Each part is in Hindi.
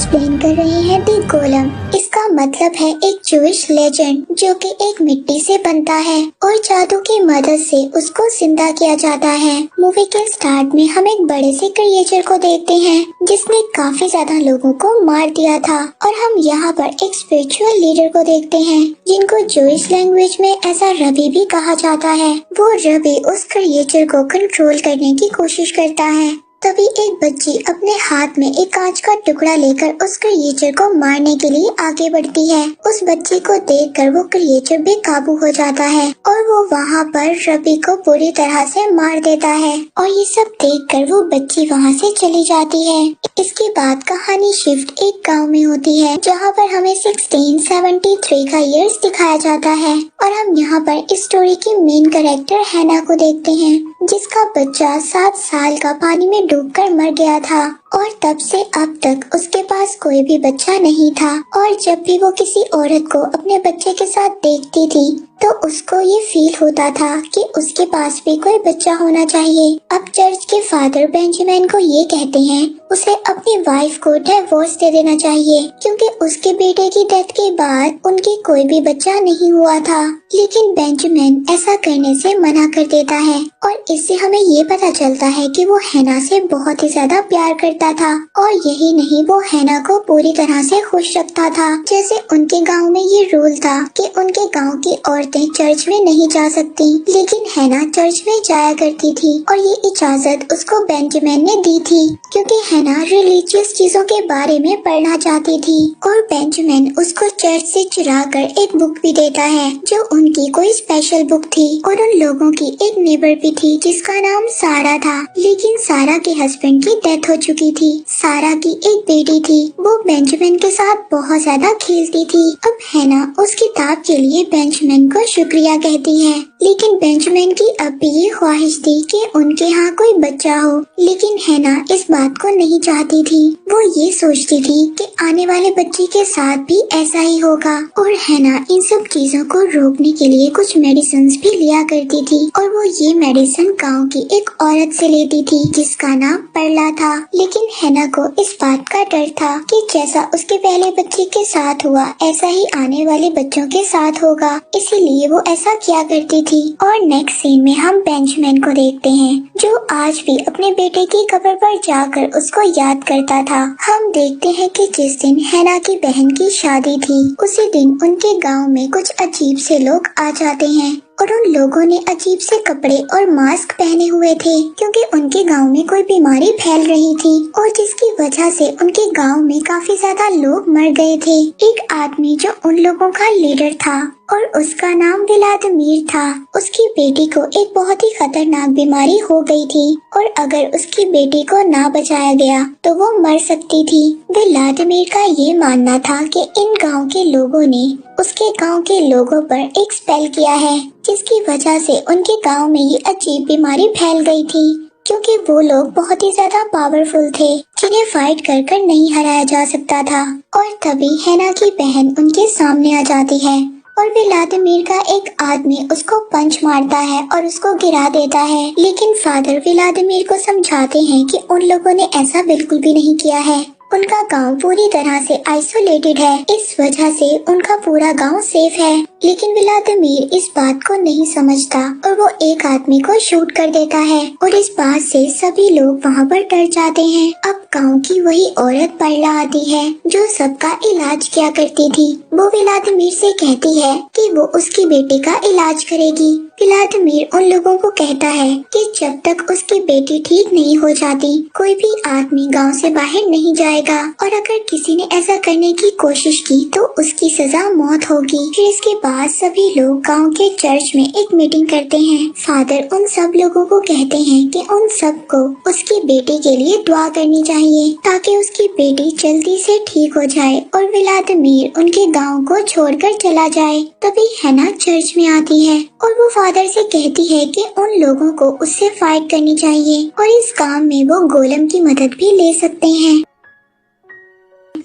एक्सप्लेन कर रहे हैं दी गोलम। इसका मतलब है एक जूइश लेजेंड जो कि एक मिट्टी से बनता है और जादू की मदद से उसको जिंदा किया जाता है। मूवी के स्टार्ट में हम एक बड़े से क्रिएचर को देखते हैं जिसने काफी ज्यादा लोगों को मार दिया था और हम यहाँ पर एक स्पिरिचुअल लीडर को देखते हैं जिनको जूइश लैंग्वेज में ऐसा रबी भी कहा जाता है। वो रबी उस क्रिएचर को कंट्रोल करने की कोशिश करता है। तभी एक बच्ची अपने हाथ में एक कांच का टुकड़ा लेकर उस क्रिएचर को मारने के लिए आगे बढ़ती है। उस बच्ची को देखकर वो क्रिएचर बेकाबू हो जाता है और वो वहाँ पर रबी को पूरी तरह से मार देता है और ये सब देखकर वो बच्ची वहाँ से चली जाती है। इसके बाद कहानी शिफ्ट एक गांव में होती है जहाँ पर हमें 1673 का ईयर्स दिखाया जाता है और हम यहाँ पर इस स्टोरी की मेन कैरेक्टर हैना को देखते हैं जिसका बच्चा 7 साल का पानी में डूबकर मर गया था और तब से अब तक उसके पास कोई भी बच्चा नहीं था। और जब भी वो किसी औरत को अपने बच्चे के साथ देखती थी तो उसको ये फील होता था कि उसके पास भी कोई बच्चा होना चाहिए। अब चर्च के फादर बेंजामिन को ये कहते हैं उसे अपनी वाइफ को डिवोर्स दे देना चाहिए क्योंकि उसके बेटे की डेथ के बाद उनके कोई भी बच्चा नहीं हुआ था। लेकिन बेंजामिन ऐसा करने से मना कर देता है और इससे हमें ये पता चलता है कि वो हैना से बहुत ही ज्यादा प्यार करता था और यही नहीं वो हैना को पूरी तरह से खुश रखता था। जैसे उनके गांव में ये रूल था कि उनके गांव की औरतें चर्च में नहीं जा सकती लेकिन हैना चर्च में जाया करती थी और ये इजाजत उसको बेंजामिन ने दी थी क्योंकि हैना रिलीजियस चीजों के बारे में पढ़ना चाहती थी और बेंजामिन उसको चर्च से चुरा कर एक बुक भी देता है जो उनकी कोई स्पेशल बुक थी। और उन लोगों की एक नेबर भी थी जिसका नाम सारा था लेकिन सारा के हस्बैंड की डेथ हो चुकी थी। सारा की एक बेटी थी वो बेंजामिन के साथ बहुत ज्यादा खेलती थी। अब हैना उस किताब के लिए बेंजामिन को शुक्रिया कहती है लेकिन बेंजामिन की अब भी ये ख्वाहिश थी कि उनके यहाँ कोई बच्चा हो लेकिन हैना इस बात को नहीं चाहती थी। वो ये सोचती थी कि आने वाले बच्चे के साथ भी ऐसा ही होगा और हैना इन सब चीजों को रोकने के लिए कुछ मेडिसिन भी लिया करती थी और वो ये मेडिसिन गाँव की एक औरत से लेती थी जिसका नाम परला था। लेकिन हैना को इस बात का डर था कि जैसा उसके पहले बच्चे के साथ हुआ ऐसा ही आने वाले बच्चों के साथ होगा, इसीलिए वो ऐसा किया करती थी। और नेक्स्ट सीन में हम बेंजामिन को देखते हैं जो आज भी अपने बेटे की कब्र पर जाकर उसको याद करता था। हम देखते हैं कि जिस दिन हैना की बहन की शादी थी उसी दिन उनके गांव में कुछ अजीब से लोग आ जाते हैं और उन लोगों ने अजीब से कपड़े और मास्क पहने हुए थे क्योंकि उनके गांव में कोई बीमारी फैल रही थी और जिसकी वजह से उनके गांव में काफी ज्यादा लोग मर गए थे। एक आदमी जो उन लोगों का लीडर था और उसका नाम व्लादिमीर था, उसकी बेटी को एक बहुत ही खतरनाक बीमारी हो गई थी और अगर उसकी बेटी को ना बचाया गया तो वो मर सकती थी। व्लादिमीर का ये मानना था कि इन गांव के लोगों ने उसके गांव के लोगों पर एक स्पेल किया है जिसकी वजह से उनके गांव में ये अजीब बीमारी फैल गई थी क्योंकि वो लोग बहुत ही ज्यादा पावरफुल थे जिन्हें फाइट कर कर नहीं हराया जा सकता था। और तभी हैना की बहन उनके सामने आ जाती है और व्लादिमीर का एक आदमी उसको पंच मारता है और उसको गिरा देता है। लेकिन फादर व्लादिमीर को समझाते हैं कि उन लोगों ने ऐसा बिल्कुल भी नहीं किया है, उनका गांव पूरी तरह से आइसोलेटेड है, इस वजह से उनका पूरा गांव सेफ है। लेकिन व्लादिमीर इस बात को नहीं समझता और वो एक आदमी को शूट कर देता है और इस बात से सभी लोग वहाँ पर डर जाते हैं। अब गांव की वही औरत परला आती है जो सबका इलाज किया करती थी। वो व्लादिमीर से कहती है कि वो उसकी बेटी का इलाज करेगी। व्लादिमीर उन लोगों को कहता है कि जब तक उसकी बेटी ठीक नहीं हो जाती कोई भी आदमी गांव से बाहर नहीं जाएगा और अगर किसी ने ऐसा करने की कोशिश की तो उसकी सजा मौत होगी। फिर इसके बाद सभी लोग गांव के चर्च में एक मीटिंग करते हैं। फादर उन सब लोगों को कहते हैं कि उन सबको उसकी बेटी के लिए दुआ करनी चाहिए ताकि उसकी बेटी जल्दी से ठीक हो जाए और व्लादिमीर उनके गांव को छोड़कर चला जाए। तभी हैना चर्च में आती है और वो फादर से कहती है कि उन लोगों को उससे फाइट करनी चाहिए और इस काम में वो गोलम की मदद भी ले सकते हैं।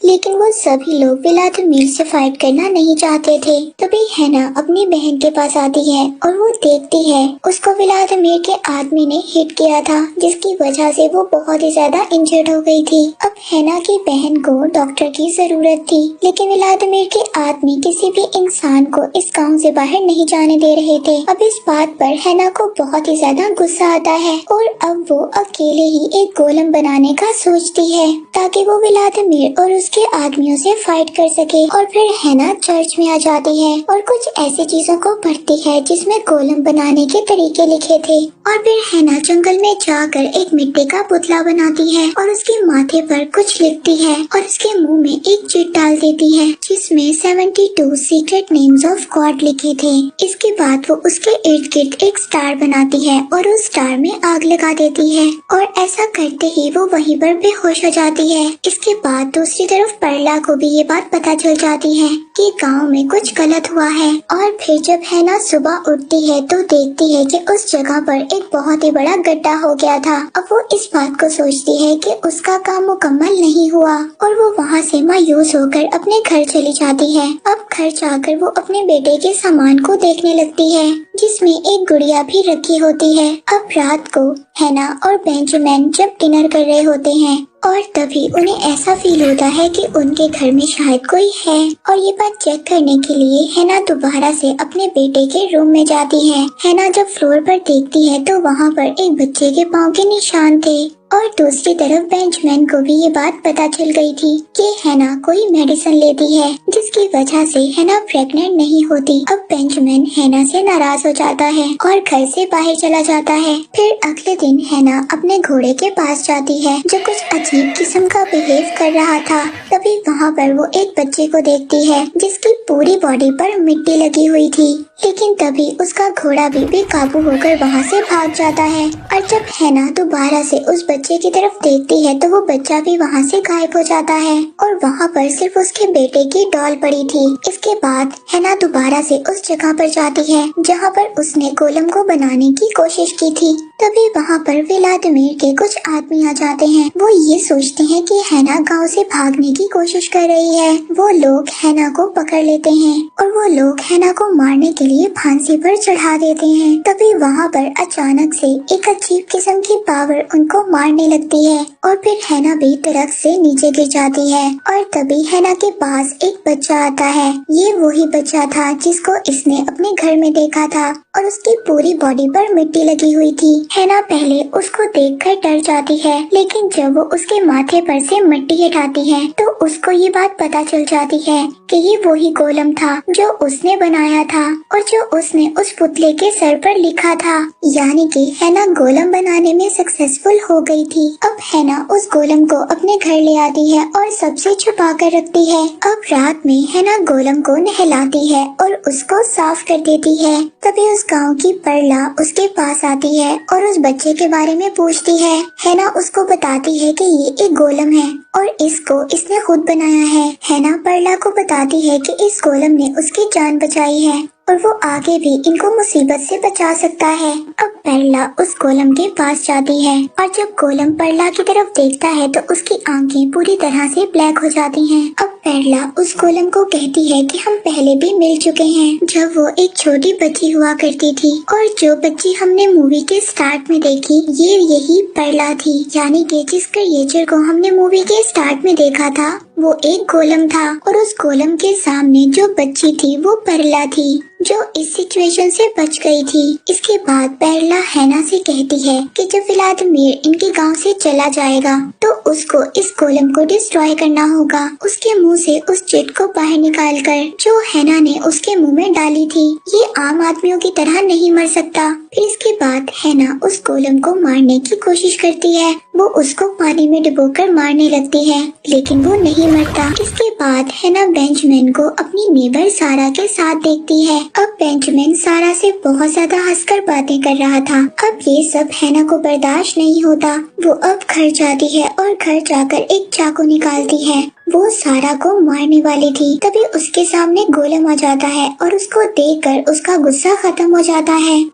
लेकिन वो सभी लोग व्लादिमीर से फाइट करना नहीं चाहते थे। तभी हैना अपनी बहन के पास आती है और वो देखती है उसको व्लादिमीर के आदमी ने हिट किया था, जिसकी वजह से वो बहुत ही ज्यादा इंजर्ड हो गई थी। अब हैना की बहन को डॉक्टर की जरूरत थी, लेकिन व्लादिमीर के आदमी किसी भी इंसान को इस गांव से बाहर नहीं जाने दे रहे थे। अब इस बात पर हैना को बहुत ही ज्यादा गुस्सा आता है और अब वो अकेले ही एक गोलम बनाने का सोचती है ताकि वो व्लादिमीर और उसके आदमियों से फाइट कर सके। और फिर हैना चर्च में आ जाती है और कुछ ऐसी चीजों को पढ़ती है जिसमें गोलम बनाने के तरीके लिखे थे। और फिर हैना जंगल में जाकर एक मिट्टी का पुतला बनाती है और उसके माथे पर कुछ लिखती है और उसके मुंह में एक चिट डाल देती है जिसमें 72 सीक्रेट नेम्स ऑफ गॉड लिखे थे। इसके बाद वो उसके इर्द गिर्द एक स्टार बनाती है और उस स्टार में आग लगा देती है और ऐसा करते ही वो वहीं पर बेहोश हो जाती है। इसके बाद दूसरी तरफ परला को भी ये बात पता चल जाती है कि गांव में कुछ गलत हुआ है। और फिर जब हैना सुबह उठती है तो देखती है कि उस जगह पर एक बहुत ही बड़ा गड्ढा हो गया था। अब वो इस बात को सोचती है कि उसका काम मुकम्मल नहीं हुआ और वो वहाँ से मायूस होकर अपने घर चली जाती है। अब घर जाकर वो अपने बेटे के सामान को देखने लगती है जिसमें एक गुड़िया भी रखी होती है। अब रात को हैना और बेंजामिन जब डिनर कर रहे होते हैं और तभी उन्हें ऐसा फील होता है कि उनके घर में शायद कोई है और ये बात चेक करने के लिए हैना दोबारा से अपने बेटे के रूम में जाती है। हैना जब फ्लोर पर देखती है तो वहाँ पर एक बच्चे के पाँव के निशान थे और दूसरी तरफ बेंजामिन को भी ये बात पता चल गई थी कि हैना कोई मेडिसिन लेती है जिसकी वजह से हैना प्रेग्नेंट नहीं होती। अब बेंजामिन हैना से नाराज हो जाता है और घर से बाहर चला जाता है। फिर अगले दिन हैना अपने घोड़े के पास जाती है जो कुछ अजीब किस्म का बिहेव कर रहा था। तभी वहाँ पर वो एक बच्चे को देखती है जिसकी पूरी बॉडी पर मिट्टी लगी हुई थी, लेकिन तभी उसका घोड़ा भी बेकाबू होकर वहाँ से भाग जाता है। और जब हैना दोबारा से उस बच्चे की तरफ देखती है तो वो बच्चा भी वहाँ से गायब हो जाता है और वहाँ पर सिर्फ उसके बेटे की डॉल पड़ी थी। इसके बाद हैना दोबारा से उस जगह पर जाती है जहाँ पर उसने गोलम को बनाने की कोशिश की थी। तभी वहाँ पर व्लादिमीर के कुछ आदमी आ जाते हैं। वो ये सोचते हैं कि हैना गांव से भागने की कोशिश कर रही है। वो लोग हैना को पकड़ लेते हैं और वो लोग हैना को मारने के लिए फांसी पर चढ़ा देते हैं। तभी वहाँ पर अचानक से एक अजीब किस्म की पावर उनको मारने लगती है और फिर हैना भी दरख्त से नीचे गिर जाती है। और तभी हैना के पास एक बच्चा आता है। ये वही बच्चा था जिसको इसने अपने घर में देखा था और उसकी पूरी बॉडी पर मिट्टी लगी हुई थी। हैना पहले उसको देखकर डर जाती है, लेकिन जब वो उसके माथे पर से मिट्टी हटाती है तो उसको ये बात पता चल जाती है कि ये वही गोलम था जो उसने बनाया था और जो उसने उस पुतले के सर पर लिखा था, यानी कि हैना गोलम बनाने में सक्सेसफुल हो गई थी। अब हैना उस गोलम को अपने घर ले आती है और सबसे छुपा कर रखती है। अब रात में हैना गोलम को नहलाती है और उसको साफ कर देती है। तभी उस गांव की परला उसके पास आती है और उस बच्चे के बारे में पूछती है। हैना उसको बताती है कि ये एक गोलम है और इसको इसने खुद बनाया है। हैना परला को बताती है कि इस गोलम ने उसकी जान बचाई है और वो आगे भी इनको मुसीबत से बचा सकता है। अब परला उस गोलम के पास जाती है और जब गोलम परला की तरफ देखता है तो उसकी आंखें पूरी तरह से ब्लैक हो जाती हैं। अब परला उस गोलम को कहती है कि हम पहले भी मिल चुके हैं जब वो एक छोटी बच्ची हुआ करती थी और जो बच्ची हमने मूवी के स्टार्ट में देखी ये यही परला थी, यानी कि जिस क्रिएचर को हमने मूवी के स्टार्ट में देखा था वो एक गोलम था और उस गोलम के सामने जो बच्ची थी वो परला थी जो इस सिचुएशन से बच गई थी। इसके बाद परला हैना से कहती है कि जब व्लादिमीर इनके गांव से चला जाएगा तो उसको इस गोलम को डिस्ट्रॉय करना होगा, उसके मुंह से उस चिट को बाहर निकाल कर जो हैना ने उसके मुंह में डाली थी। ये आम आदमियों की तरह नहीं मर सकता। फिर इसके बाद हैना उस गोलम को मारने की कोशिश करती है। वो उसको पानी में डुबोकर मारने लगती है, लेकिन वो नहीं मरता। इसके बाद हैना बेंजामिन को अपनी नेबर सारा के साथ देखती है। अब बेंजामिन सारा से बहुत ज्यादा हंसकर बातें कर रहा था। अब ये सब हैना को बर्दाश्त नहीं होता। वो अब घर जाती है और घर जाकर एक चाकू निकालती है। वो सारा को मारने वाली थी। तभी उसके सामने गोलम आ जाता है और उसको देखकर उसका गुस्सा खत्म हो जाता है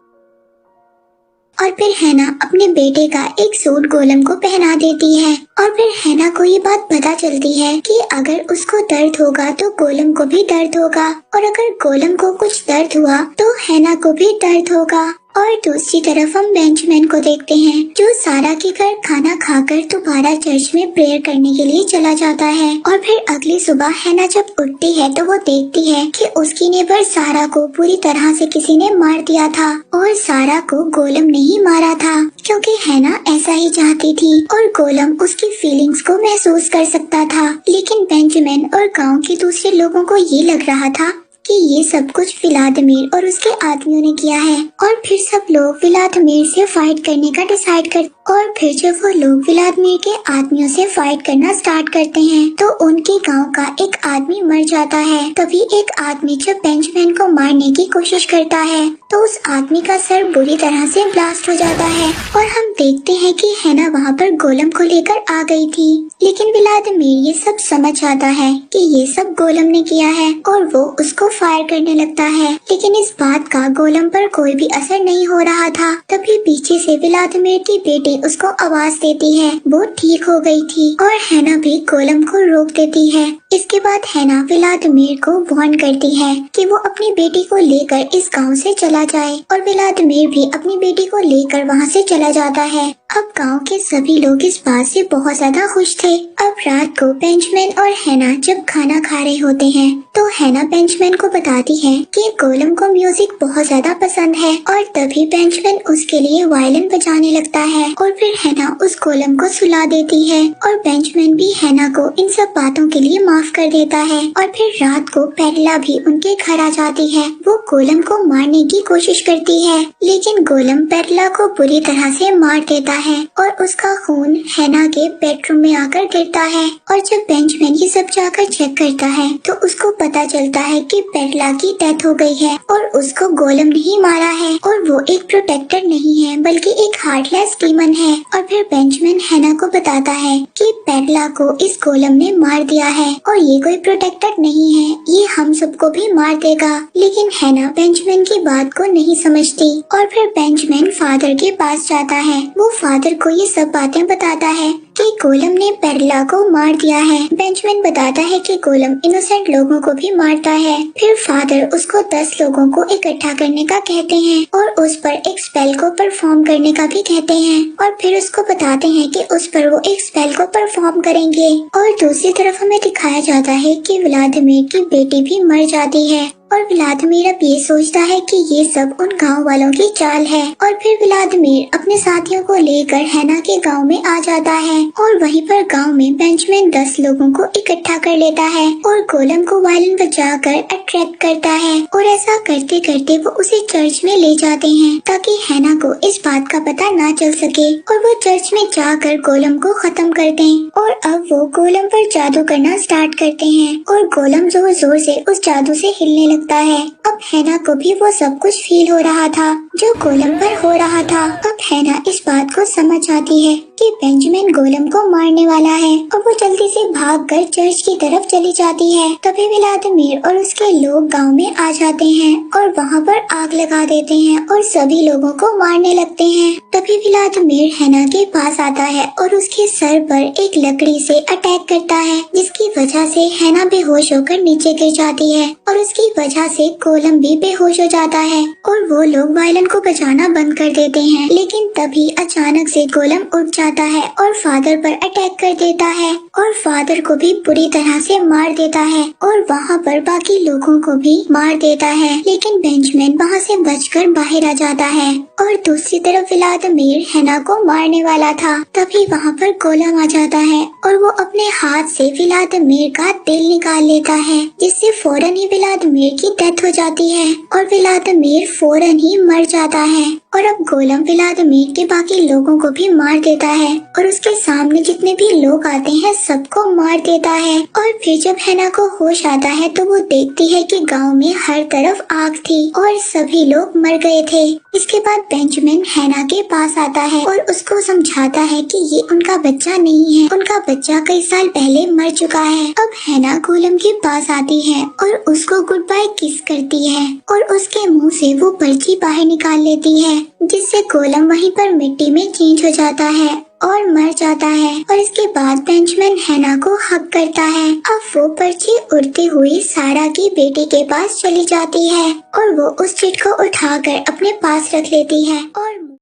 और फिर हैना अपने बेटे का एक सूट गोलम को पहना देती है और फिर हैना को ये बात पता चलती है कि अगर उसको दर्द होगा तो गोलम को भी दर्द होगा और अगर गोलम को कुछ दर्द हुआ तो हैना को भी दर्द होगा। और दूसरी तरफ हम बेंजामिन को देखते हैं जो सारा के घर खाना खाकर दोबारा चर्च में प्रेयर करने के लिए चला जाता है। और फिर अगली सुबह हैना जब उठती है तो वो देखती है कि उसकी नेबर सारा को पूरी तरह से किसी ने मार दिया था और सारा को गोलम ने ही मारा था क्योंकि हैना ऐसा ही चाहती थी और गोलम उसकी फीलिंग्स को महसूस कर सकता था। लेकिन बेंजामिन और गाँव के दूसरे लोगों को ये लग रहा था कि ये सब कुछ व्लादिमीर और उसके आदमियों ने किया है और फिर सब लोग व्लादिमीर से फाइट करने का डिसाइड कर और फिर जब वो लोग व्लादिमीर के आदमियों से फाइट करना स्टार्ट करते हैं तो उनके गांव का एक आदमी मर जाता है। तभी एक आदमी जब बेंजामिन को मारने की कोशिश करता है तो उस आदमी का सर बुरी तरह से ब्लास्ट हो जाता है और हम देखते हैं कि हैना वहाँ पर गोलम को लेकर आ गई थी। लेकिन व्लादिमीर ये सब समझ आता है कि ये सब गोलम ने किया है और वो उसको फायर करने लगता है। लेकिन इस बात का गोलम पर कोई भी असर नहीं हो रहा था। तभी पीछे से व्लादिमीर की बेटी उसको आवाज देती है। वो ठीक हो गई थी और हैना भी गोलम को रोक देती है। इसके बाद हैना व्लादिमीर को वार्न करती है कि वो अपनी बेटी को लेकर इस गांव से चला जाए और व्लादिमीर भी अपनी बेटी को लेकर वहां से चला जाता है। अब गांव के सभी लोग इस बात से बहुत ज्यादा खुश थे। अब रात को बेंजामिन और हैना जब खाना खा रहे होते हैं तो हैना बेंजामिन को बताती है कि गोलम को म्यूजिक बहुत ज्यादा पसंद है और तभी बेंजामिन उसके लिए वायलिन बजाने लगता है और फिर हैना उस गोलम को सुला देती है और बेंजामिन भी हैना को इन सब बातों के लिए माफ कर देता है। और फिर रात को पेरला भी उनके घर आ जाती है। वो गोलम को मारने की कोशिश करती है लेकिन गोलम पेरला को बुरी तरह से मार देता है और उसका खून हैना के बेडरूम में आकर गिरता है। और जब बेंजामिन ये सब जाकर चेक करता है तो उसको पता चलता है कि पेरला की डेथ हो गई है और उसको गोलम नहीं मारा है और वो एक प्रोटेक्टर नहीं है बल्कि एक हार्टलेस डीमन है। और फिर बेंजामिन हैना को बताता है कि पेरला को इस गोलम ने मार दिया है और ये कोई प्रोटेक्टर नहीं है, ये हम सबको भी मार देगा। लेकिन हैना बेंजामिन की बात को नहीं समझती और फिर बेंजामिन फादर के पास जाता है। वो फादर को ये सब बातें बताता है कि गोलम ने पेरला को मार दिया है। बेंजामिन बताता है कि गोलम इनोसेंट लोगों को भी मारता है। फिर फादर उसको 10 लोगों को इकट्ठा करने का कहते हैं और उस पर एक स्पेल को परफॉर्म करने का भी कहते हैं और फिर उसको बताते हैं कि उस पर वो एक स्पेल को परफॉर्म करेंगे। और दूसरी तरफ हमें दिखाया जाता है कि व्लादिमीर की बेटी भी मर जाती है और व्लादिमीर अब ये सोचता है कि ये सब उन गांव वालों की चाल है। और फिर व्लादिमीर अपने साथियों को लेकर हैना के गांव में आ जाता है और वहीं पर गांव में बेंजामिन 10 लोगों को इकट्ठा कर लेता है और गोलम को वायलिन बजाकर अट्रैक्ट करता है और ऐसा करते करते वो उसे चर्च में ले जाते हैं ताकि हैना को इस बात का पता ना चल सके और वो चर्च में जाकर गोलम को खत्म कर दें। और अब वो गोलम पर जादू करना स्टार्ट करते हैं और गोलम जोर जोर से उस जादू से हिलने लगता है। अब हैना को भी वो सब कुछ फील हो रहा था जो गोलम पर हो रहा था। अब हैना इस बात को समझ आती है कि बेंजामिन गोलम को मारने वाला है और वो जल्दी से भागकर चर्च की तरफ चली जाती है। तभी व्लादिमीर और उसके लोग गांव में आ जाते हैं और वहाँ पर आग लगा देते हैं और सभी लोगों को मारने लगते हैं। तभी व्लादिमीर हैना के पास आता है और उसके सर पर एक लकड़ी से अटैक करता है जिसकी वजह से हैना बेहोश होकर नीचे गिर जाती है और उसकी वजह से गोलम भी बेहोश हो जाता है और वो लोग वायलिन को बजाना बंद कर देते हैं। लेकिन तभी अचानक से गोलम उठ जाता है और फादर पर अटैक कर देता है और फादर को भी बुरी तरह से मार देता है और वहाँ पर बाकी लोगों को भी मार देता है। लेकिन बेंजामिन वहाँ से बचकर बाहर आ जाता है और दूसरी तरफ व्लादिमीर हैना को मारने वाला था। तभी वहाँ पर गोलम आ जाता है और वो अपने हाथ से व्लादिमीर का दिल निकाल लेता है जिससे फौरन ही व्लादिमीर की डेथ हो जाती है और व्लादिमीर फौरन ही मर जाता है। और अब गोलम व्लादिमीर के बाकी लोगों को भी मार देता है और उसके सामने जितने भी लोग आते हैं सबको मार देता है। और फिर जब हैना को होश आता है तो वो देखती है कि गांव में हर तरफ आग थी और सभी लोग मर गए थे। इसके बाद बेंजामिन हैना के पास आता है और उसको समझाता है कि ये उनका बच्चा नहीं है, उनका बच्चा कई साल पहले मर चुका है। अब हैना गोलम के पास आती है और उसको गुड बाय किस करती है और उसके मुंह से वो पर्ची बाहर निकाल लेती है, जिससे गोलम वहीं पर मिट्टी में चेंज हो जाता है और मर जाता है। और इसके बाद बेंजामिन हैना को हक करता है। अब वो पर्ची उड़ती हुई सारा की बेटी के पास चली जाती है और वो उस चिट को उठाकर अपने पास रख लेती है और